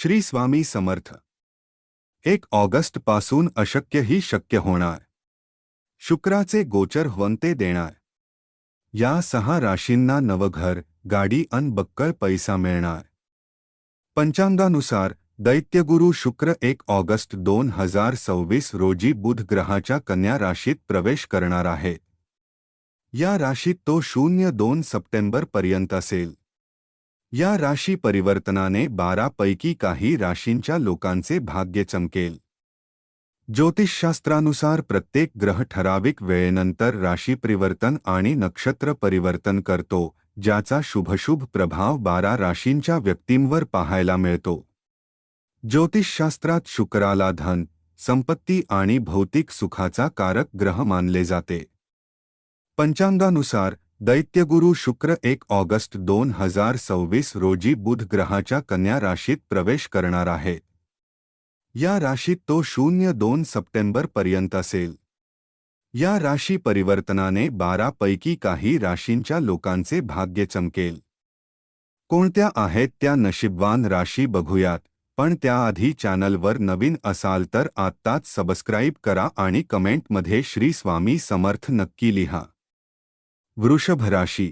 Shri Swami Samarth. 1 August पासून अशक्यही शक्य होणार। शुक्राचे गोचर हवंते देणार। या 6 राशींना नवघर, गाडी अन बक्कळ पैसा मिळणार। पंचांगानुसार दैत्यगुरु शुक्र 1 ऑगस्ट 2026 रोजी बुध ग्रहाच्या कन्या राशीत प्रवेश करणार आहे। या राशीत तो 02 सप्टेंबर पर्यंत असेल। या राशी परिवर्तनाने 12 पैकी काही राशींच्या लोकांचे भाग्य चमकेल। ज्योतिषशास्त्रानुसार प्रत्येक ग्रह ठराविक वेळेनंतर राशी परिवर्तन आणि नक्षत्र परिवर्तन करतो, ज्याचा शुभाशुभ प्रभाव 12 राशींच्या व्यक्तींवर पाहायला मिळतो। ज्योतिषशास्त्रात शुक्राला धन, संपत्ती आणि भौतिक सुखाचा कारक ग्रह मानले जाते। पंचांगानुसार दैत्यगुरु शुक्र 1 ऑगस्ट 2026 रोजी बुध ग्रहाच्या कन्या राशीत प्रवेश करणार आहे। या राशीत तो 02 सप्टेंबर पर्यंत असेल। या राशी परिवर्तनाने 12 पैकी काही राशींच्या लोकांचे भाग्य चमकेल। कोणत्या आहेत त्या नशीबवान राशी बघूयात, पण त्याआधी चॅनलवर नवीन असाल तर आत्ताच सबस्क्राईब करा आणि कमेंटमध्ये श्री स्वामी समर्थ नक्की लिहा। वृषभ राशी।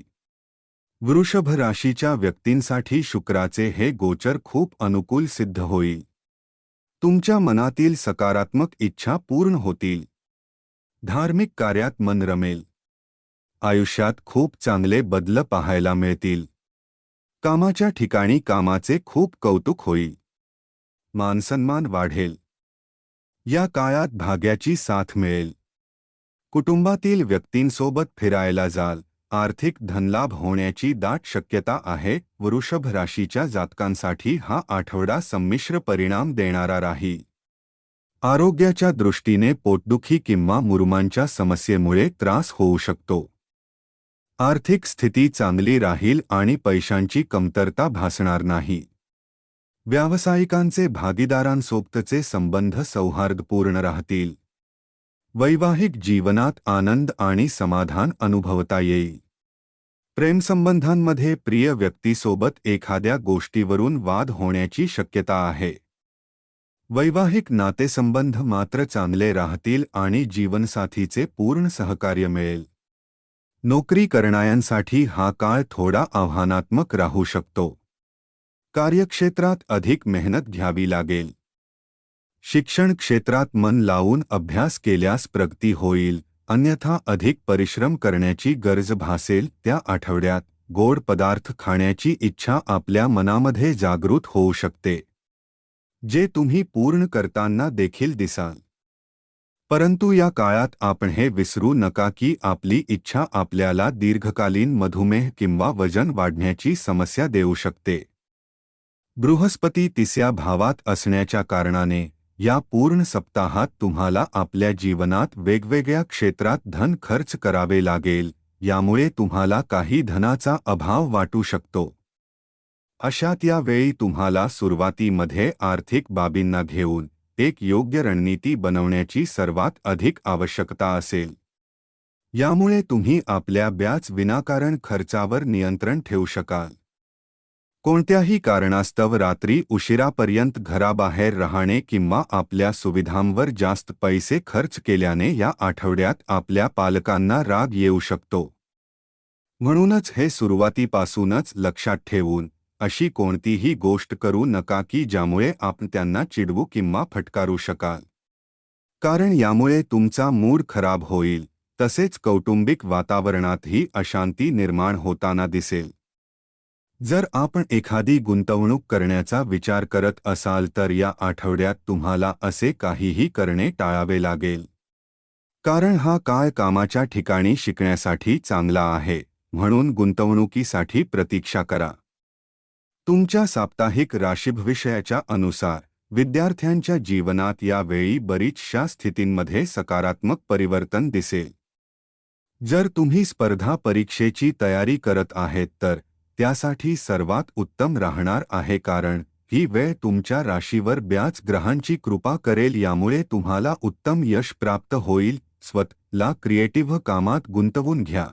वृषभ राशीच्या व्यक्तींसाठी शुक्राचे हे गोचर खूप अनुकूल सिद्ध होईल। तुमच्या मनातील सकारात्मक इच्छा पूर्ण होतील। धार्मिक कार्यात मन रमेल। आयुष्यात खूप चांगले बदल पाहायला मिळतील। कामाच्या ठिकाणी कामाचे खूप कौतुक होईल। मानसन्मान वाढेल। या काळात भाग्याची साथ मिळेल। कुटुंबातील व्यक्तींसोबत फिरायला जाल। आर्थिक धनलाभ होण्याची दाट शक्यता आहे। वृषभ राशीच्या जातकांसाठी हा आठवडा संमिश्र परिणाम देणारा राहील। आरोग्याच्या दृष्टीने पोटदुखी किंवा मुरुमांच्या समस्येमुळे त्रास होऊ शकतो। आर्थिक स्थिती चांगली राहील आणि पैशांची कमतरता भासणार नाही। व्यावसायिकांचे भागीदारांसोबतचे संबंध सौहार्दपूर्ण राहतील। वैवाहिक जीवनात आनंद आणि समाधान अनुभवता येईल। प्रेमसंबंधांमध्ये प्रिय व्यक्तीसोबत एखाद्या गोष्टीवरून वाद होण्याची शक्यता आहे। वैवाहिक नातेसंबंध मात्र चांगले राहतील आणि जीवनसाथीचे पूर्ण सहकार्य मिळेल। नोकरी करणाऱ्यांसाठी हा काळ थोडा आव्हानात्मक राहू शकतो। कार्यक्षेत्रात अधिक मेहनत घ्यावी लागेल। शिक्षण क्षेत्रात मन लावून अभ्यास केल्यास प्रगती होईल, अन्यथा अधिक परिश्रम करण्याची गरज भासेल। त्या आठवड्यात गोड पदार्थ खाण्याची इच्छा आपल्या मनामध्ये जागृत होऊ शकते, जे तुम्ही पूर्ण करताना देखील दिसाल। परंतु या काळात आपण हे विसरू नका की आपली इच्छा आपल्याला दीर्घकालीन मधुमेह किंवा वजन वाढण्याची समस्या देऊ शकते। बृहस्पती 3ऱ्या भावात असण्याच्या कारणाने या पूर्ण सप्ताहात तुम्हाला आपल्या जीवनात वेगवेगळ्या क्षेत्रात धन खर्च करावे लागेल, यामुळे तुम्हाला काही धनाचा अभाव वाटू शकतो। अशात या वेळी तुम्हाला सुरुवातीमध्ये आर्थिक बाबींना घेऊन एक योग्य रणनीती बनवण्याची सर्वात अधिक आवश्यकता असेल। यामुळे तुम्ही आपल्या ब्याज विनाकारण खर्चावर नियंत्रण ठेवू शकाल। कोणत्याही कारणास्तव रात्री उशिरापर्यंत घराबाहेर राहणे किंवा आपल्या सुविधांवर जास्त पैसे खर्च केल्याने या आठवड्यात आपल्या पालकांना राग येऊ शकतो। म्हणूनच हे सुरुवातीपासूनच लक्षात ठेवून अशी कोणतीही गोष्ट करू नका की ज्यामुळे आपण त्यांना चिडवू किंवा फटकारू शकाल, कारण यामुळे तुमचा मूड खराब होईल। तसेच कौटुंबिक वातावरणातही अशांती निर्माण होताना दिसेल। जर आपण एखादी गुंतवणूक करण्याचा विचार करत असाल तर या आठवड्यात तुम्हाला असे काहीही करणे टाळावे लागेल, कारण हा काळ कामाच्या ठिकाणी शिकण्यासाठी चांगला आहे, म्हणून गुंतवणुकीसाठी प्रतीक्षा करा। तुमच्या साप्ताहिक राशीभविष्याच्या अनुसार विद्यार्थ्यांच्या जीवनात या वेळी बरीचशा स्थितींमध्ये सकारात्मक परिवर्तन दिसेल। जर तुम्ही स्पर्धा परीक्षेची तयारी करत आहेत तर त्यासाठी सर्वात उत्तम राहणार आहे, कारण ही वेळ तुमच्या राशीवर ब्याज ग्रहांची कृपा करेल। यामुळे तुम्हाला उत्तम यश प्राप्त होईल। स्वतःला क्रिएटिव्ह कामात गुंतवून घ्या।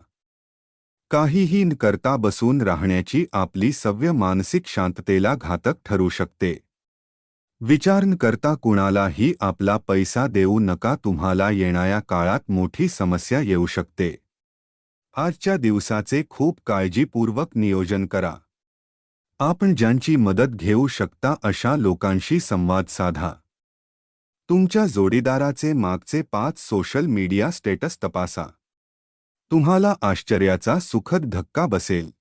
काहीही न करता बसून राहण्याची आपली सवय मानसिक शांततेला घातक ठरू शकते। विचार न करता कुणालाही आपला पैसा देऊ नका. तुम्हाला येणाऱ्या काळात मोठी समस्या येऊ शकते. आजच्या दिवसाचे खूप काळजीपूर्वक नियोजन करा. आपण ज्यांची मदत घेऊ शकता अशा लोकांशी संवाद साधा. तुमच्या जोडीदाराचे मागचे 5 सोशल मीडिया स्टेटस तपासा. तुम्हाला आश्चर्याचा सुखद धक्का बसेल.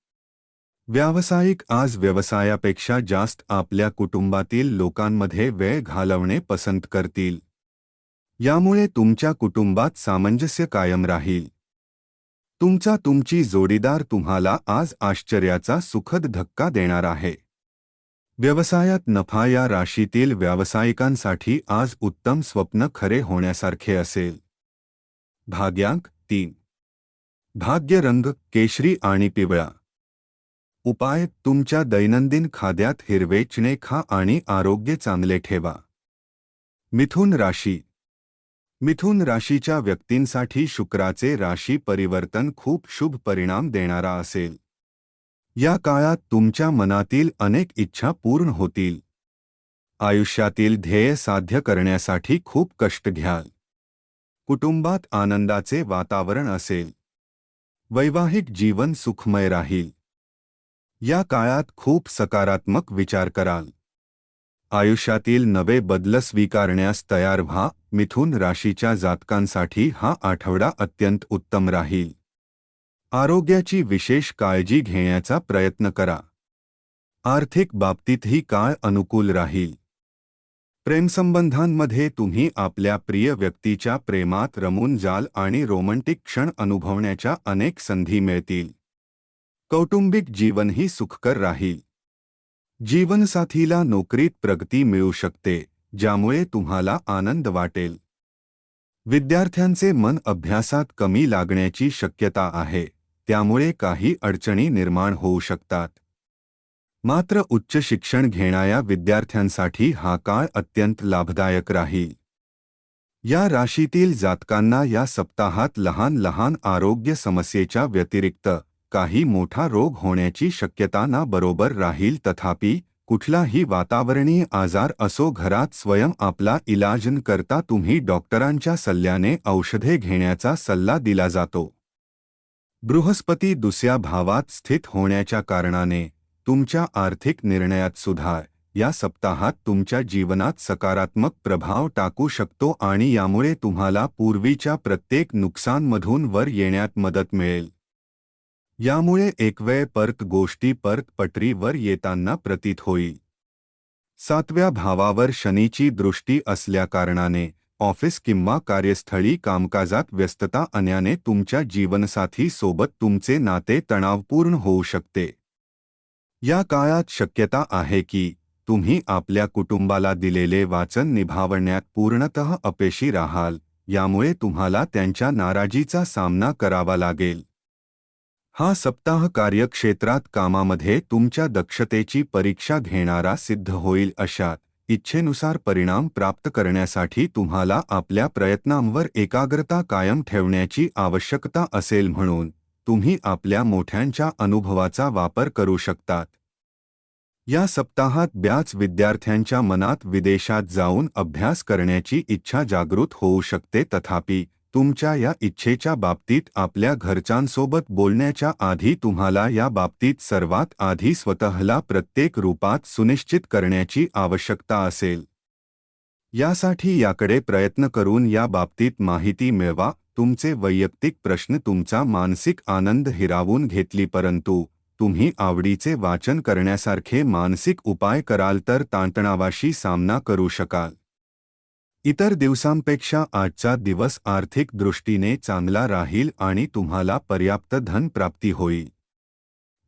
व्यावसायिक आज व्यवसायापेक्षा जास्त आपल्या कुटुंबातील लोकांमध्ये वेळ घालवणे पसंत करतील. यामुळे तुमच्या कुटुंबात सामंजस्य कायम राहील. तुमची जोडीदार तुम्हाला आज आश्चर्याचा सुखद धक्का देणार आहे. व्यवसायात नफा या राशीतील व्यावसायिकांसाठी आज उत्तम स्वप्न खरे होण्यासारखे असेल. भाग्यांक 3. भाग्य रंग केशरी आणि पिवळा. उपाय तुमच्या दैनंदिन खाद्यात हिरवे चणे खा आणि आरोग्य चांगले ठेवा. मिथुन राशी. मिथुन राशीच्या व्यक्तींसाठी शुक्राचे राशी परिवर्तन खूप शुभ परिणाम देणारा असेल. या काळात तुमच्या मनातील अनेक इच्छा पूर्ण होतील. आयुष्यातील ध्येय साध्य करण्यासाठी खूप कष्ट घ्याल. कुटुंबात आनंदाचे वातावरण असेल. वैवाहिक जीवन सुखमय राहील. या काळात खूप सकारात्मक विचार कराल. आयुष्यातील नवे बदल स्वीकारण्यास तयार व्हा. मिथुन राशीच्या जातकांसाठी हा आठवडा अत्यंत उत्तम राहील. आरोग्याची विशेष काळजी घेण्याचा प्रयत्न करा. आर्थिक बाबतीतही काळ अनुकूल राहील. प्रेमसंबंधांमध्ये तुम्ही आपल्या प्रिय व्यक्तीच्या प्रेमात रमून जाल आणि रोमँटिक क्षण अनुभवण्याच्या अनेक संधी मिळतील. कौटुंबिक जीवनही सुखकर राहील. जीवनसाथीला नोकरीत प्रगती मिळू शकते, ज्यामुळे तुम्हाला आनंद वाटेल. विद्यार्थ्यांचे मन अभ्यासात कमी लागण्याची शक्यता आहे, त्यामुळे काही अडचणी निर्माण होऊ शकतात. मात्र उच्च शिक्षण घेणाऱ्या विद्यार्थ्यांसाठी हा काळ अत्यंत लाभदायक राहील. या राशीतील जातकांना या सप्ताहात लहान लहान आरोग्य समस्येच्या व्यतिरिक्त काही मोठा रोग होण्याची शक्यता ना बरोबर राहील. तथापि कुठलाही वातावरणीय आजार असो, घरात स्वयं आपला इलाज न करता तुम्ही डॉक्टरांच्या सल्ल्याने औषधे घेण्याचा सल्ला दिला जातो. बृहस्पती दुसऱ्या भावात स्थित होण्याच्या कारणाने तुमच्या आर्थिक निर्णयात सुधार या सप्ताहात तुमच्या जीवनात सकारात्मक प्रभाव टाकू शकतो आणि यामुळे तुम्हाला पूर्वीच्या प्रत्येक नुकसानमधून वर येण्यात मदत मिळेल. यामुळे एक वेळ परत गोष्टी पटरीवर येताना प्रतीत होईल. 7व्या भावावर शनीची दृष्टी असल्याकारणाने ऑफिस किंवा कार्यस्थळी कामकाजात व्यस्तता आल्याने तुमच्या जीवनसाथी सोबत तुमचे नाते तणावपूर्ण होऊ शकते. या काळात शक्यता आहे की तुम्ही आपल्या कुटुंबाला दिलेले वचन निभावण्यात पूर्णतः अपयशी राहाल. यामुळे तुम्हाला त्यांच्या नाराजीचा सामना करावा लागेल. हा सप्ताह कार्यक्षेत्रात कामामध्ये तुमच्या दक्षतेची परीक्षा घेणारा सिद्ध होईल. अशात इच्छेनुसार परिणाम प्राप्त करण्यासाठी तुम्हाला आपल्या प्रयत्नांवर एकाग्रता कायम ठेवण्याची आवश्यकता असेल, म्हणून तुम्ही आपल्या मोठ्यांच्या अनुभवाचा वापर करू शकतात. या सप्ताहात बऱ्याच विद्यार्थ्यांच्या मनात विदेशात जाऊन अभ्यास करण्याची इच्छा जागृत होऊ शकते. तथापि तुमच्या या इच्छेच्या बाबतीत आपल्या घरच्यांसोबत बोलण्याच्या आधी तुम्हाला या बाबतीत सर्वात आधी स्वतःला प्रत्येक रूपात सुनिश्चित करण्याची आवश्यकता असेल. यासाठी याकडे प्रयत्न करून या बाबतीत माहिती मिळवा. तुमचे वैयक्तिक प्रश्न तुमचा मानसिक आनंद हिरावून घेतली, परंतु तुम्ही आवडीचे वाचन करण्यासारखे मानसिक उपाय कराल तर ताणतणावाशी सामना करू शकाल. इतर दिवसांपेक्षा आजचा दिवस आर्थिक दृष्टीने चांगला राहील आणि तुम्हाला पर्याप्त धन प्राप्ती होईल.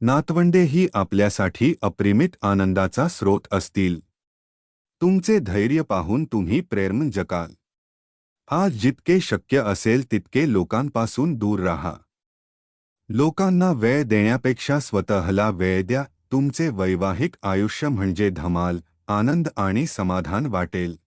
नातवंडेही आपल्यासाठी अपरिमित आनंदाचा स्रोत असतील. तुमचे धैर्य पाहून तुम्ही प्रेरणा जगाल. आज जितके शक्य असेल तितके लोकांपासून दूर राहा. लोकांना वेळ देण्यापेक्षा स्वतःला वेळ द्या. तुमचे वैवाहिक आयुष्य म्हणजे धमाल, आनंद आणि समाधान वाटेल.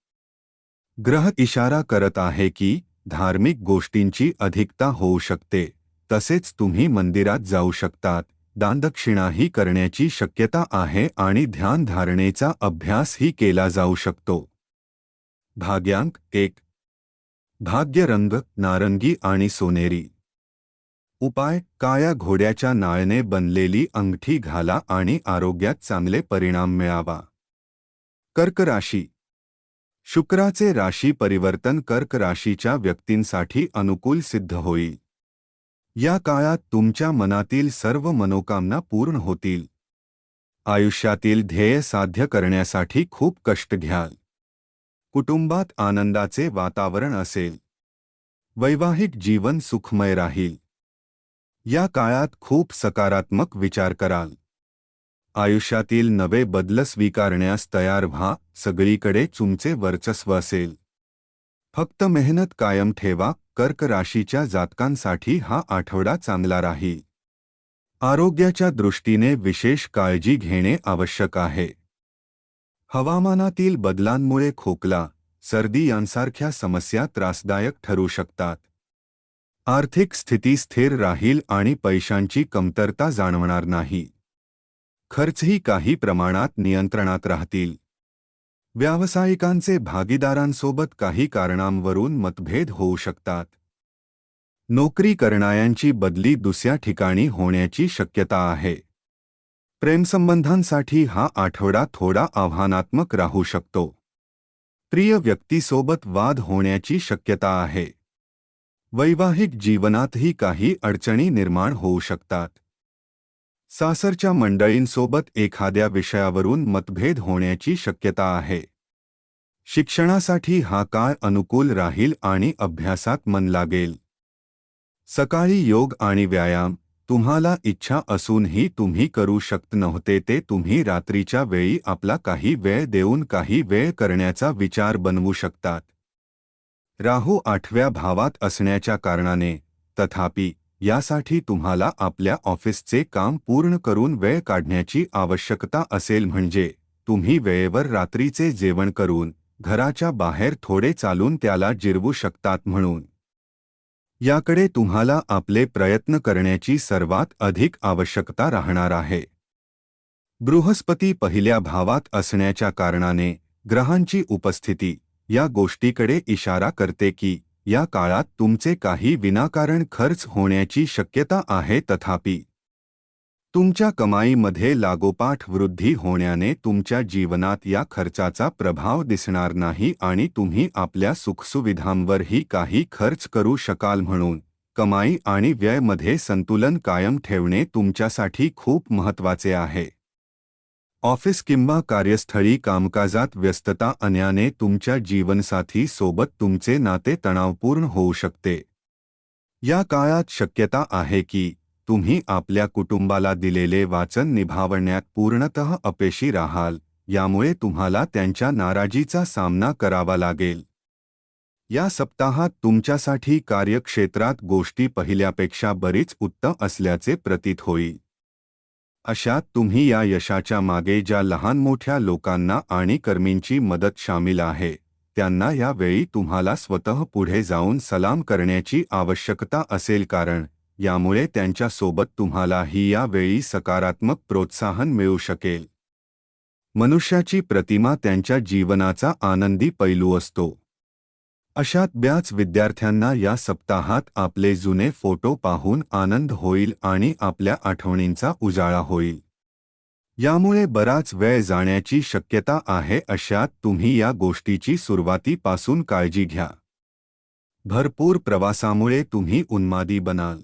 ग्रह इशारा करत आहे की धार्मिक गोष्टींची अधिकता होऊ शकते. तसेच तुम्ही मंदिरात जाऊ शकतात, दानदक्षिणाही करण्याची शक्यता आहे आणि ध्यानधारणेचा अभ्यासही केला जाऊ शकतो. भाग्यांक 1. भाग्यरंग नारंगी आणि सोनेरी. उपाय: काळ्या घोड्याच्या नाळने बनलेली अंगठी घाला आणि आरोग्यात चांगले परिणाम मिळावा. कर्क राशी. शुक्राचे राशी परिवर्तन कर्क राशीच्या व्यक्तींसाठी अनुकूल सिद्ध होईल. या काळात तुमच्या मनातील सर्व मनोकामना पूर्ण होतील. आयुष्यातील ध्येय साध्य करण्यासाठी खूप कष्ट घ्याल. कुटुंबात आनंदाचे वातावरण असेल. वैवाहिक जीवन सुखमय राहील. या काळात खूप सकारात्मक विचार कराल. आयुष्यातील नवे बदल स्वीकारण्यास तयार व्हा. सगळीकडे तुमचे वर्चस्व असेल. फक्त मेहनत कायम ठेवा. कर्क राशीच्या जातकांसाठी हा आठवडा चांगला राहील. आरोग्याच्या दृष्टीने विशेष काळजी घेणे आवश्यक आहे. हवामानातील बदलांमुळे खोकला, सर्दी यांसारख्या समस्या त्रासदायक ठरू शकतात. आर्थिक स्थिती स्थिर राहील आणि पैशांची कमतरता जाणवणार नाही. खर्चही काही प्रमाणात नियंत्रणात राहतील. व्यावसायिकांचे भागीदारांसोबत काही कारणांवरून मतभेद होऊ शकतात. नोकरी करणाऱ्यांची बदली दुसऱ्या ठिकाणी होण्याची शक्यता आहे. प्रेमसंबंधांसाठी हा आठवडा थोडा आव्हानात्मक राहू शकतो. प्रिय व्यक्तीसोबत वाद होण्याची शक्यता आहे. वैवाहिक जीवनातही काही अडचणी निर्माण होऊ शकतात. सासरच्या मंडळींसोबत एखाद्या विषयावरून मतभेद होण्याची शक्यता आहे. शिक्षणासाठी हा काळ अनुकूल राहील आणि अभ्यासात मन लागेल. सकाळी योग आणि व्यायाम. तुम्हाला इच्छा असूनही तुम्ही करू शकत नव्हते ते तुम्ही रात्रीच्या वेळी आपला काही वेळ देऊन काही वेळ करण्याचा विचार बनवू शकतात. राहू 8व्या भावात असण्याच्या कारणाने, तथापि, यासाठी तुम्हाला आपल्या ऑफिसचे काम पूर्ण करून वेळ काढण्याची आवश्यकता असेल म्हणजे तुम्ही वेळेवर रात्रीचे जेवण करून घराच्या बाहेर थोडे चालून त्याला जिरवू शकतात म्हणून. याकडे तुम्हाला आपले प्रयत्न करण्याची सर्वात अधिक आवश्यकता राहणार आहे. बृहस्पती पहिल्या भावात असण्याच्या कारणाने ग्रहांची उपस्थिती या गोष्टीकडे इशारा करते की या काळात तुमचे काही विनाकारण खर्च होण्याची शक्यता आहे. तथापि, तुमच्या कमाईमध्ये लागोपाठ वृद्धी होण्याने तुमच्या जीवनात या खर्चाचा प्रभाव दिसणार नाही आणि तुम्ही आपल्या सुखसुविधांवरही काही खर्च करू शकाल म्हणून कमाई आणि व्ययामध्ये संतुलन कायम ठेवणे तुमच्यासाठी खूप महत्त्वाचे आहे. ऑफिस किंवा कार्यस्थळी कामकाजात व्यस्तता आणण्याने तुमच्या जीवनसाथी सोबत तुमचे नाते तणावपूर्ण होऊ शकते. या काळात शक्यता आहे की तुम्ही आपल्या कुटुंबाला दिलेले वचन निभावण्यात पूर्णतः अपयशी राहाल. यामुळे तुम्हाला त्यांच्या नाराजीचा सामना करावा लागेल. या सप्ताहात तुमच्यासाठी कार्यक्षेत्रात गोष्टी पहिल्यापेक्षा बरीच उत्तम असल्याचे प्रतीत होईल. अशात तुम्ही या यशाच्या मागे ज्या लहान मोठ्या लोकांना आणि कर्मींची मदत शामिल आहे त्यांना या वेळी तुम्हाला स्वतः पुढे जाऊन सलाम करण्याची आवश्यकता असेल कारण यामुळे त्यांच्या सोबत तुम्हालाही या वेळी सकारात्मक प्रोत्साहन मिळू शकेल. मनुष्याची प्रतिमा त्यांच्या जीवनाचा आनंदी पैलू असतो. अशात बऱ्याच विद्यार्थ्यांना या सप्ताहात आपले जुने फोटो पाहून आनंद होईल आणि आपल्या आठवणींचा उजाळा होईल. यामुळे बराच वेळ जाण्याची शक्यता आहे. अशात तुम्ही या गोष्टीची सुरुवातीपासून काळजी घ्या. भरपूर प्रवासामुळे तुम्ही उन्मादी बनाल.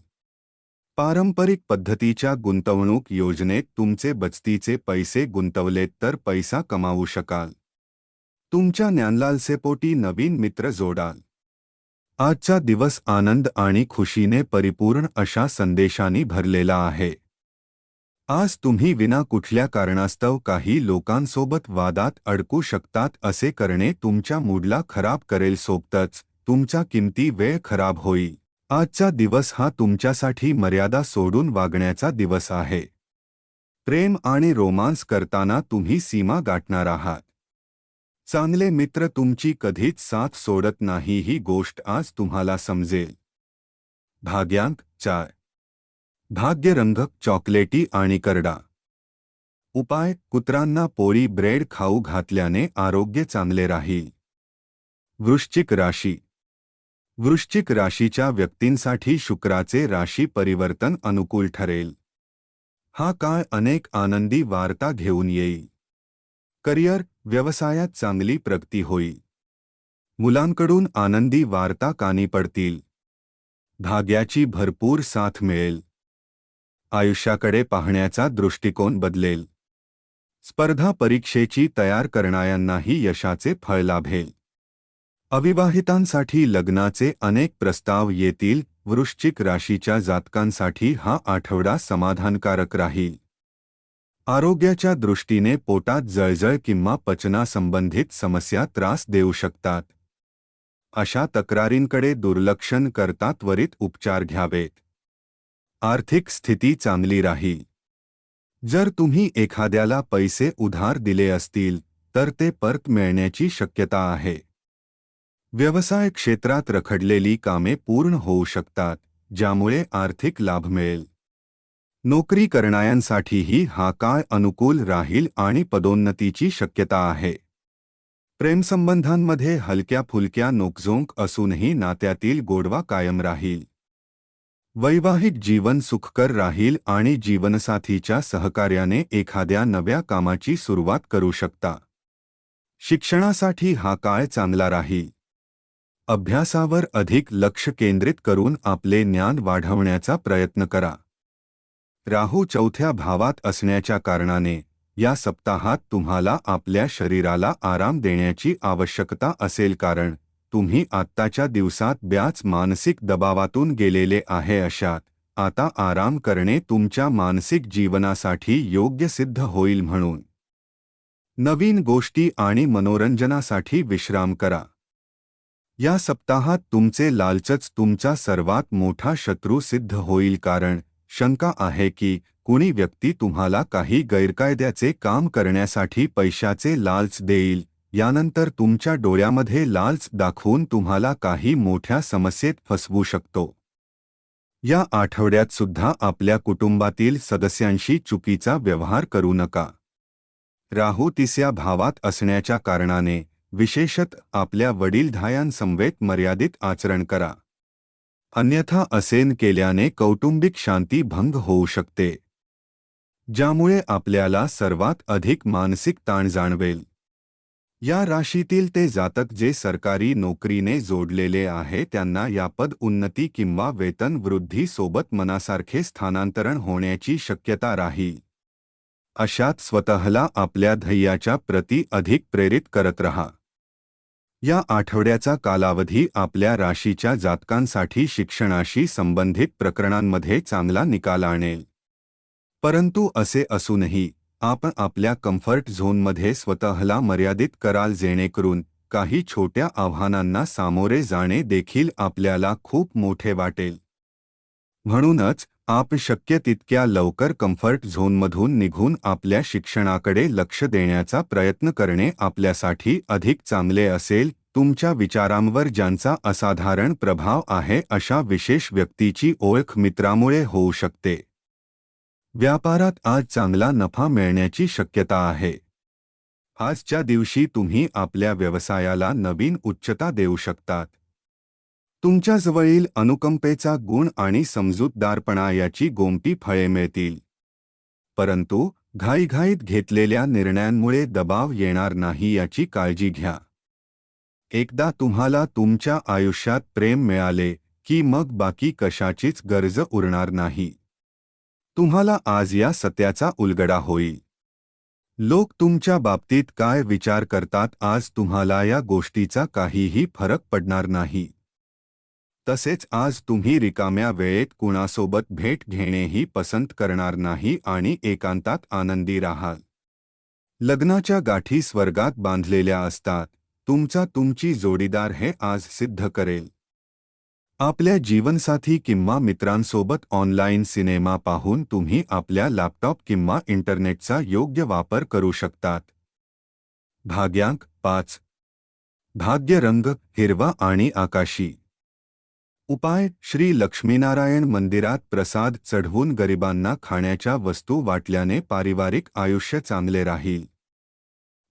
पारंपरिक पद्धतीच्या गुंतवणूक योजनेत तुमचे बचतीचे पैसे गुंतवलेत तर पैसा कमावू शकाल. तुमच्या ज्ञानलालसेपोटी नवीन मित्र जोडाल. आजचा दिवस आनंद आणि खुशीने परिपूर्ण अशा संदेशांनी भरलेला आहे. आज तुम्ही विना कुठल्या कारणास्तव काही लोकांसोबत वादात अडकू शकतात. असे करणे तुमच्या मूडला खराब करेल सोबतच तुमचा किमती वेळ खराब होईल. आजचा दिवस हा तुमच्यासाठी मर्यादा सोडून वागण्याचा दिवस आहे. प्रेम आणि रोमांस करताना तुम्ही सीमा गाठणार आहात. चांगले मित्र तुमची कधीच साथ सोडत नाही ही गोष्ट आज तुम्हाला समजेल. भाग्यांक 4. भाग्यरंग चॉकलेटी आणि करडा. उपाय: कुत्रांना पोळी ब्रेड खाऊ घातल्याने आरोग्य चांगले राहील. वृश्चिक राशी. वृश्चिक राशीच्या व्यक्तींसाठी शुक्राचे राशी परिवर्तन अनुकूल ठरेल. हा काळ अनेक आनंदी वार्ता घेऊन येईल. करिअर, व्यवसायात चांगली प्रगती होईल. मुलांकडून आनंदी वार्ता कानी पडतील. भाग्याची भरपूर साथ मिळेल. आयुष्याकडे पाहण्याचा दृष्टिकोन बदलेल. स्पर्धा परीक्षेची तयार करणाऱ्यांनाही यशाचे फळ लाभेल. अविवाहितांसाठी लग्नाचे अनेक प्रस्ताव येतील. वृश्चिक राशीच्या जातकांसाठी हा आठवडा समाधानकारक राहील. आरोग्याच्या दृष्टीने पोटात जळजळ किंवा पचनासंबंधित समस्या त्रास देऊ शकतात. अशा तक्रारींकडे दुर्लक्ष न करता त्वरित उपचार घ्यावेत. आर्थिक स्थिती चांगली राहील. जर तुम्ही एखाद्याला पैसे उधार दिले असतील तर ते परत मिळण्याची शक्यता आहे. व्यवसाय क्षेत्रात रखडलेली कामे पूर्ण होऊ शकतात, ज्यामुळे आर्थिक लाभ मिळेल. नोकरी करणाऱ्यांसाठीही हा काळ अनुकूल राहील आणि पदोन्नतीची शक्यता आहे. प्रेमसंबंधांमध्ये हलक्या फुलक्या नोकझोंक असूनही नात्यातील गोडवा कायम राहील. वैवाहिक जीवन सुखकर राहील आणि जीवनसाथीच्या सहकार्याने एखाद्या नव्या कामाची सुरुवात करू शकता. शिक्षणासाठी हा काळ चांगला राहील. अभ्यासावर अधिक लक्ष केंद्रित करून आपले ज्ञान वाढवण्याचा प्रयत्न करा. राहू चौथ्या भावात असण्याच्या कारणाने या सप्ताहात तुम्हाला आपल्या शरीराला आराम देण्याची आवश्यकता असेल, कारण तुम्ही आत्ताच्या दिवसात बऱ्याच मानसिक दबावातून गेलेले आहे. अशात आता आराम करणे तुमच्या मानसिक जीवनासाठी योग्य सिद्ध होईल. म्हणून नवीन गोष्टी आणि मनोरंजनासाठी विश्राम करा. या सप्ताहात तुमचे लालचच तुमचा सर्वात मोठा शत्रू सिद्ध होईल, कारण शंका आहे की कुणी व्यक्ती तुम्हाला काही गैरकायद्याचे काम करण्यासाठी पैशाचे लालच देईल. यानंतर तुमच्या डोळ्यामध्ये लालच दाखवून तुम्हाला काही मोठ्या समस्येत फसवू शकतो. या आठवड्यात सुद्धा आपल्या कुटुंबातील सदस्यांशी चुकीचा व्यवहार करू नका. राहू तिसऱ्या भावात असण्याच्या कारणाने विशेषतः आपल्या वडीलधाऱ्यांसमवेत मर्यादित आचरण करा. अन्यथा असे केल्याने कौटुंबिक शांती भंग होऊ शकते, ज्यामुळे आपल्याला सर्वात अधिक मानसिक ताण जाणवेल. या राशीतील ते जातक जे सरकारी नोकरीने जोडलेले आहे त्यांना या पद उन्नती किंवा वेतन वृद्धी सोबत मनासारखे स्थानांतरण होण्याची शक्यता राहील. अशात स्वतःला आपल्या ध्येयाच्या प्रती अधिक प्रेरित करत रहा. या आठवड्याचा कालावधी आपल्या राशीच्या जातकांसाठी शिक्षणाशी संबंधित प्रकरणांमध्ये चांगला निकाल आणेल. परंतु असे असूनही आपण आपल्या कम्फर्ट झोनमध्ये स्वतःला मर्यादित कराल, जेणेकरून काही छोट्या आव्हानांना सामोरे जाणे देखील आपल्याला खूप मोठे वाटेल. म्हणूनच आपण शक्य तितक्या लवकर कम्फर्ट झोनमधून निघून आपल्या शिक्षणाकडे लक्ष देण्याचा प्रयत्न करणे आपल्यासाठी अधिक चांगले असेल. तुमच्या विचारांवर ज्यांचा असाधारण प्रभाव आहे अशा विशेष व्यक्तीची ओळख मित्रामुळे होऊ शकते. व्यापारात आज चांगला नफा मिळण्याची शक्यता आहे. आजच्या दिवशी तुम्ही आपल्या व्यवसायाला नवीन उच्चता देऊ शकतात. तुमच्याजवळील अनुकंपेचा गुण आणि समजूतदारपणा याची गोमटी फळे मिळतील. परंतु घाईघाईत घेतलेल्या निर्णयांमुळे दबाव येणार नाही याची काळजी घ्या. एकदा तुम्हाला तुमच्या आयुष्यात प्रेम मिळाले की मग बाकी कशाचीच गरज उरणार नाही. तुम्हाला आज या सत्याचा उलगडा होईल. लोक तुमच्या बाबतीत काय विचार करतात आज तुम्हाला या गोष्टीचा काहीही फरक पडणार नाही. तसेच आज तुम्ही रिकाम्या वेळेत कुणासोबत भेट घेणेही पसंत करणार नाही आणि एकांतात आनंदी राहाल. लग्नाच्या गाठी स्वर्गात बांधलेल्या असतात. तुमची जोडीदार हे आज सिद्ध करेल. आपल्या जीवनसाथी किंवा मित्रांसोबत ऑनलाईन सिनेमा पाहून तुम्ही आपल्या लॅपटॉप किंवा इंटरनेटचा योग्य वापर करू शकतात. भाग्यांक 5. भाग्य रंग हिरवा आणि आकाशी. उपाय: श्री लक्ष्मीनारायण मंदिरात प्रसाद चढवून गरिबांना खाण्याच्या वस्तू वाटल्याने पारिवारिक आयुष्य चांगले राहील.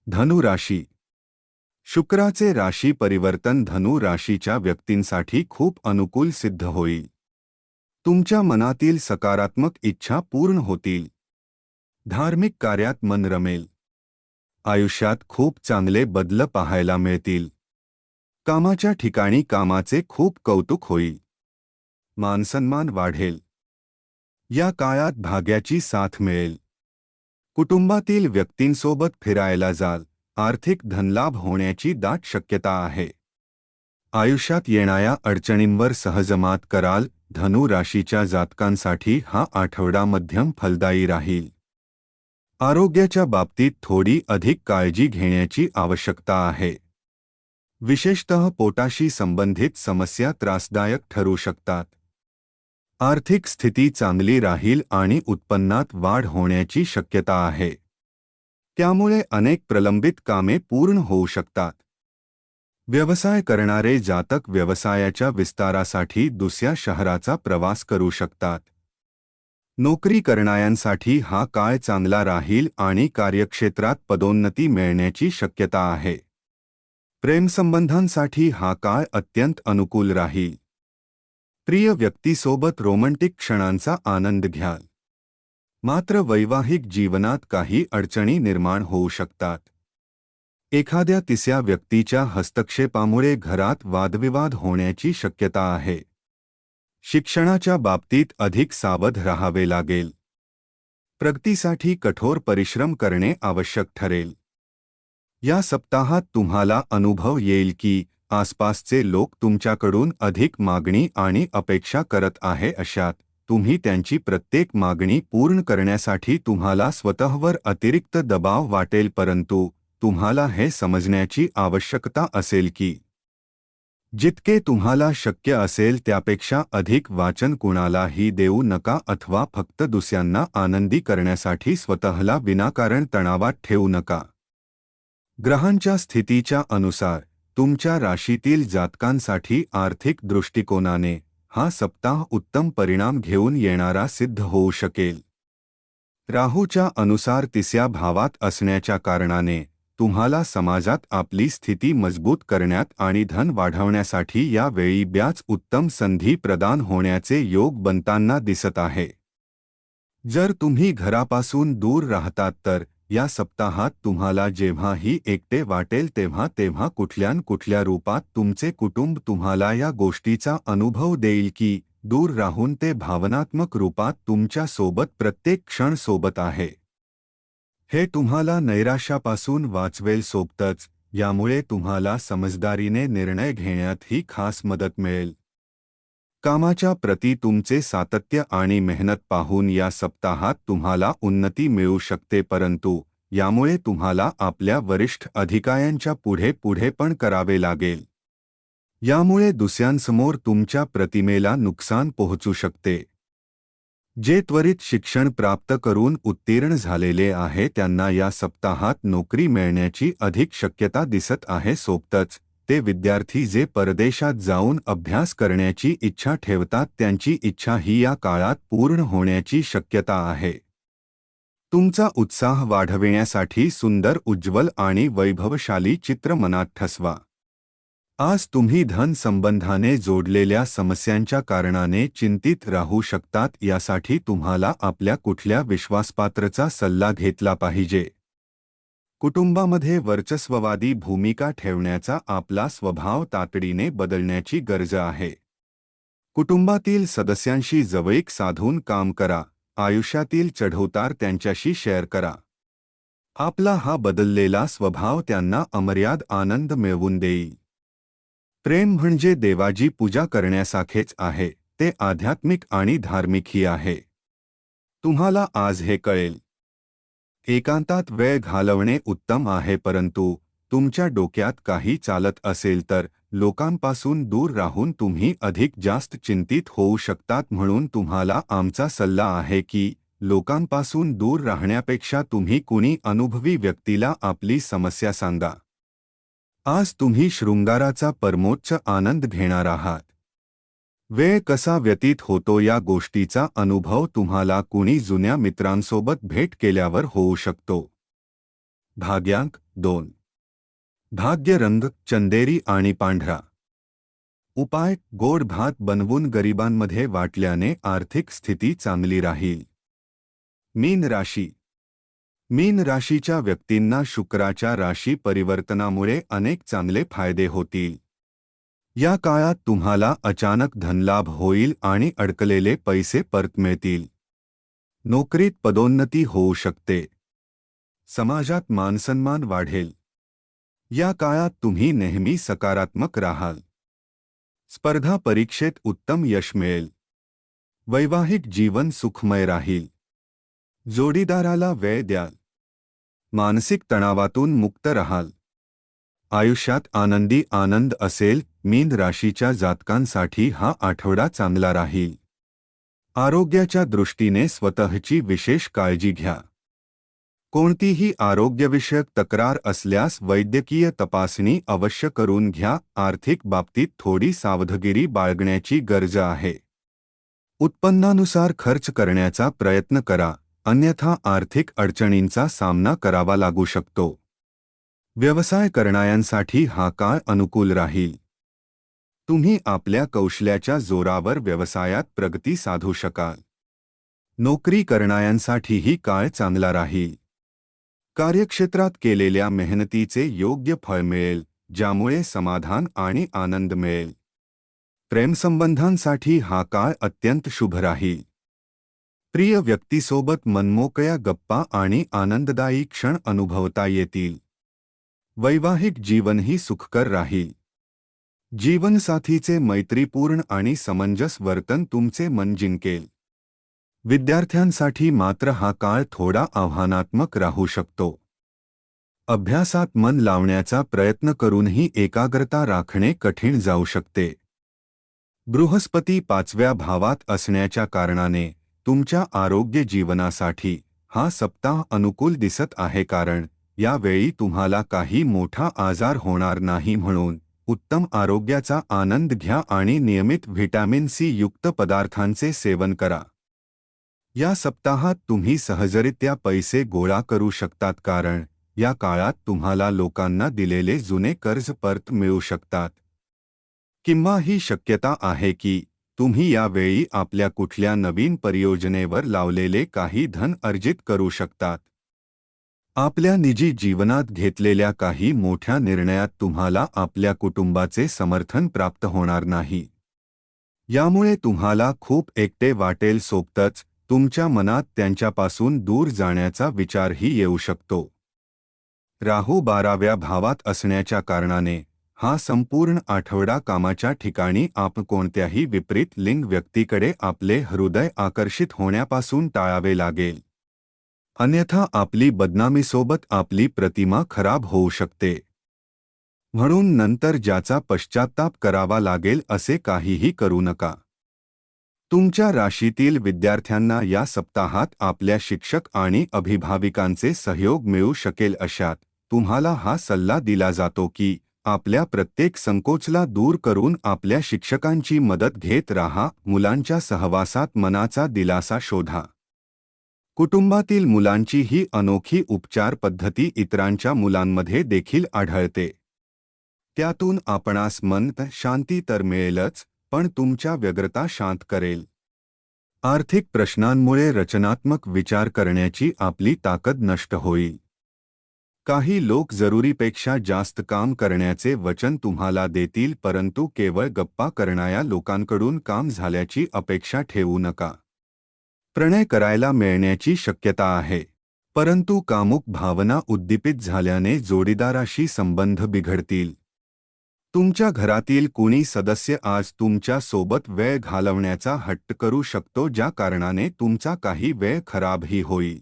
धनु राशी. शुक्राचे राशी परिवर्तन धनु राशीच्या व्यक्तींसाठी खूप अनुकूल सिद्ध होईल. तुमच्या मनातील सकारात्मक इच्छा पूर्ण होतील. धार्मिक कार्यात मन रमेल. आयुष्यात खूप चांगले बदल पाहायला मिळतील. कामाच्या ठिकाणी कामाचे खूप कौतुक होईल. मानसन्मान वाढेल. या काळात भाग्याची साथ मिळेल. कुटुंबातील व्यक्तींसोबत फिरायला जाल. आर्थिक धनलाभ होण्याची दाट शक्यता आहे. आयुष्यात येणाऱ्या अडचणींवर सहज मात कराल. धनु राशीच्या जातकांसाठी हा आठवडा मध्यम फलदायी राहील. आरोग्याच्या बाबतीत थोडी अधिक काळजी घेण्याची आवश्यकता आहे. विशेषतः पोटाशी संबंधित समस्या त्रासदायक ठरू शकतात. आर्थिक स्थिती चांगली राहील आणि उत्पन्नात वाढ होण्याची शक्यता आहे. त्यामुळे अनेक प्रलंबित कामे पूर्ण होऊ शकतात. व्यवसाय करणारे जातक व्यवसायाच्या विस्तारासाठी दुसऱ्या शहराचा प्रवास करू शकतात. नोकरी करणाऱ्यांसाठी हा काळ चांगला राहील आणि कार्यक्षेत्रात पदोन्नती मिळण्याची शक्यता आहे. प्रेमसंबंधांसाठी हा काळ अत्यंत अनुकूल राहील. प्रिय व्यक्तीसोबत रोमॅन्टिक क्षणांचा आनंद घ्याल. मात्र वैवाहिक जीवनात काही अडचणी निर्माण होऊ शकतात. एखाद्या तिसऱ्या व्यक्तीच्या हस्तक्षेपामुळे घरात वादविवाद होण्याची शक्यता आहे. शिक्षणाच्या बाबतीत अधिक सावध राहावे लागेल. प्रगतीसाठी कठोर परिश्रम करणे आवश्यक ठरेल. या सप्ताहात तुम्हाला अनुभव येईल की आसपासचे लोक तुमच्याकडून अधिक मागणी आणि अपेक्षा करत आहे. अशात तुम्ही त्यांची प्रत्येक मागणी पूर्ण करण्यासाठी तुम्हाला स्वतःवर अतिरिक्त दबाव वाटेल. परंतु तुम्हाला हे समजण्याची आवश्यकता असेल की जितके तुम्हाला शक्य असेल त्यापेक्षा अधिक वाचन कुणालाही देऊ नका अथवा फक्त दुसऱ्यांना आनंदी करण्यासाठी स्वतःला विनाकारण तणावात ठेवू नका. ग्रहांच्या स्थितीच्या अनुसार तुमच्या राशीतील जातकांसाठी आर्थिक दृष्टिकोनाने हा सप्ताह उत्तम परिणाम घेऊन येणारा सिद्ध होऊ शकेल. राहूच्या अनुसार तिसऱ्या भावात असण्याच्या कारणाने तुम्हाला समाजात आपली स्थिती मजबूत करण्यात आणि धन वाढवण्यासाठी या वेळी बऱ्याच उत्तम संधी प्रदान होण्याचे योग बनताना दिसत आहे. जर तुम्ही घरापासून दूर राहतात तर या सप्ताहात तुम्हाला जेव्हाही एकटे वाटेल तेव्हा कुठल्या रूपात तुमचे कुटुंब तुम्हाला या गोष्टीचा अनुभव देईल की दूर राहून ते भावनात्मक रूपात तुमच्या सोबत प्रत्येक क्षण सोबत आहे. हे तुम्हाला नैराश्यापासून वाचवेल. सोबतच यामुळे तुम्हाला समजदारीने निर्णय घेण्यातही खास मदत मिळेल. कामाच्या प्रती तुमचे सातत्य आणि मेहनत पाहून या सप्ताहात तुम्हाला उन्नती मिळू शकते. परंतु यामुळे तुम्हाला आपल्या वरिष्ठ अधिकाऱ्यांच्या पुढे पण करावे लागेल. यामुळे दुसऱ्यांसमोर तुमच्या प्रतिमेला नुकसान पोहोचू शकते. जे त्वरित शिक्षण प्राप्त करून उत्तीर्ण झालेले आहे त्यांना या सप्ताहात नोकरी मिळण्याची अधिक शक्यता दिसत आहे. सोबतच ते विद्यार्थी जे परदेशात जाऊन अभ्यास करण्याची इच्छा ठेवतात त्यांची इच्छा ही या काळात पूर्ण होण्याची शक्यता आहे. तुमचा उत्साह वाढविण्यासाठी सुंदर, उज्ज्वल आणि वैभवशाली चित्र मनात ठसवा. आज तुम्ही धन संबंधाने जोडलेल्या समस्यांच्या कारणाने चिंतित राहू शकतात. यासाठी तुम्हाला आपल्या कुठल्या विश्वासपात्रचा सल्ला घेतला पाहिजे. कुटुंबामध्ये वर्चस्ववादी भूमिका ठेवण्याचा आपला स्वभाव तातडीने बदलण्याची गरज आहे. कुटुंबातील सदस्यांशी जवळीक साधून काम करा. आयुष्यातील चढउतार त्यांच्याशी शेअर करा. आपला हा बदललेला स्वभाव त्यांना अमर्याद आनंद मिळवून देईल. प्रेम म्हणजे देवाची पूजा करण्यासारखेच आहे. ते आध्यात्मिक आणि धार्मिकही आहे. तुम्हाला आज हे कळेल. एकांतात वेळ घालवणे उत्तम आहे. परंतु तुमच्या डोक्यात काही चालत असेल तर लोकांपासून दूर राहून तुम्ही अधिक जास्त चिंतित होऊ शकतात. म्हणून तुम्हाला आमचा सल्ला आहे की लोकांपासून दूर राहण्यापेक्षा तुम्ही कुणी अनुभवी व्यक्तीला आपली समस्या सांगा. आज तुम्ही शृंगाराचा परमोच्च आनंद घेणार आहात. वेळ कसा व्यतीत होतो या गोष्टीचा अनुभव तुम्हाला कुणी जुन्या मित्रांसोबत भेट केल्यावर होऊ शकतो. भाग्यांक 2. भाग्य रंग चंदेरी आणि पांढरा. उपाय गोड भात बनवून गरिबांमध्ये वाटल्याने आर्थिक स्थिती चांगली राहील. मीन राशी. मीन राशीच्या व्यक्तींना शुक्राच्या राशी परिवर्तनामुळे अनेक चांगले फायदे होतील. या काळात तुम्हाला अचानक धनलाभ होईल आणि अडकलेले पैसे परत मिळतील. नोकरीत पदोन्नती होऊ शकते. समाजात मानसन्मान वाढेल. या काळात तुम्ही नेहमी सकारात्मक राहाल. स्पर्धा परीक्षेत उत्तम यश मिळेल. वैवाहिक जीवन सुखमय राहील. जोडीदाराला वेळ द्याल. मानसिक तणावातून मुक्त राहाल. आयुष्यात आनंदी आनंद असेल. मीन राशीच्या जातकांसाठी हा आठवडा चांगला राहील. आरोग्याच्या दृष्टीने स्वतःची विशेष काळजी घ्या. कोणतीही आरोग्यविषयक तक्रार असल्यास वैद्यकीय तपासणी अवश्य करून घ्या. आर्थिक बाबतीत थोडी सावधगिरी बाळगण्याची गरज आहे. उत्पन्नानुसार खर्च करण्याचा प्रयत्न करा, अन्यथा आर्थिक अडचणींचा सामना करावा लागू शकतो. व्यवसाय करणाऱ्यांसाठी हा काळ अनुकूल राहील. तुम्ही आपल्या कौशल्याच्या जोरावर व्यवसायात प्रगती साधू शकाल. नोकरी करणाऱ्यांसाठीही काळ चांगला राहील. कार्यक्षेत्रात केलेल्या मेहनतीचे योग्य फळ मिळेल, ज्यामुळे समाधान आणि आनंद मिळेल. प्रेमसंबंधांसाठी हा काळ अत्यंत शुभ राहील. प्रिय व्यक्तीसोबत मनमोकळ्या गप्पा आणि आनंददायी क्षण अनुभवता येतील. वैवाहिक जीवनही सुखकर राहील. जीवनसाथीचे मैत्रीपूर्ण आणि समंजस वर्तन तुमचे मन जिंकेल. विद्यार्थ्यांसाठी मात्र हा काळ थोडा आव्हानात्मक राहू शकतो. अभ्यासात मन लावण्याचा प्रयत्न करूनही एकाग्रता राखणे कठीण जाऊ शकते. बृहस्पती 5व्या भावात असण्याच्या कारणाने तुमच्या आरोग्य जीवनासाठी हा सप्ताह अनुकूल दिसत आहे, कारण यावेळी तुम्हाला काही मोठा आजार होणार नाही. म्हणून उत्तम आरोग्याचा आनंद घ्या आणि नियमित व्हिटॅमिन सी युक्त पदार्थांचे सेवन करा. या सप्ताहात तुम्ही सहजरित्या पैसे गोळा करू शकतात, कारण या काळात तुम्हाला लोकांना दिलेले जुने कर्ज परत मिळू शकतात. किंवा ही शक्यता आहे की तुम्ही यावेळी आपल्या कुठल्या नवीन परियोजनेवर लावलेले काही धन अर्जित करू शकतात. आपल्या निजी जीवनात घेतलेल्या काही मोठ्या निर्णयात तुम्हाला आपल्या कुटुंबाचे समर्थन प्राप्त होणार नाही. यामुळे तुम्हाला खूप एकटे वाटेल. सोबतच तुमच्या मनात त्यांच्यापासून दूर जाण्याचा विचारही येऊ शकतो. राहू 12व्या भावात असण्याच्या कारणाने हा संपूर्ण आठवडा कामाच्या ठिकाणी आपण कोणत्याही विपरीत लिंग व्यक्तीकडे आपले हृदय आकर्षित होण्यापासून टाळावे लागेल. अन्यथा आपली बदनामीसोबत आपली प्रतिमा खराब होऊ शकते. म्हणून नंतर ज्याचा पश्चात्ताप करावा लागेल असे काहीही करू नका. तुमच्या राशीतील विद्यार्थ्यांना या सप्ताहात आपल्या शिक्षक आणि अभिभावकांचे सहयोग मिळू शकेल. अशात तुम्हाला हा सल्ला दिला जातो की आपल्या प्रत्येक संकोचला दूर करून आपल्या शिक्षकांची मदत घेत राहा. मुलांच्या सहवासात मनाचा दिलासा शोधा. कुटुंबातील मुलांची ही अनोखी उपचार पद्धती इतरांच्या मुलांमध्ये देखील आढळते. त्यातून आपणास मन शांती तर मिळेलच, पण तुमच्या व्यग्रता शांत करेल. आर्थिक प्रश्नांमुळे रचनात्मक विचार करण्याची आपली ताकद नष्ट होईल. काही लोक जरुरीपेक्षा जास्त काम करण्याचे वचन तुम्हाला देतील, परंतु केवळ गप्पा करणाऱ्या लोकांकडून काम झाल्याची अपेक्षा ठेवू नका. प्रणय करायला मिळण्याची शक्यता आहे, परंतु कामुक भावना उद्दीपित झाल्याने जोडीदाराशी संबंध बिघडतील. तुमच्या घरातील कुणी सदस्य आज तुमच्या सोबत वेळ घालवण्याचा हट्ट करू शकतो, ज्या कारणाने तुमचा काही वेळ खराबही होईल.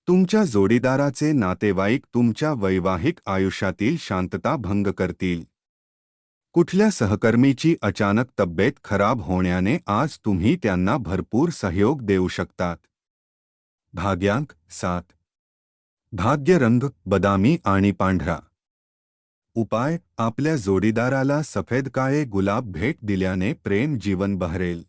तुमच्या जोडीदाराचे नातेवाईक तुमच्या वैवाहिक आयुष्यातील शांतता भंग करतील. कुठल्या सहकर्मीची अचानक तब्येत खराब होण्याने आज तुम्ही त्यांना भरपूर सहयोग देऊ शकतात. भाग्यांक 7. भाग्य रंग बदामी आणि पांढरा. उपाय: आपल्या जोडीदाराला सफेद काळे गुलाब भेट दिल्याने प्रेम जीवन बहरेल.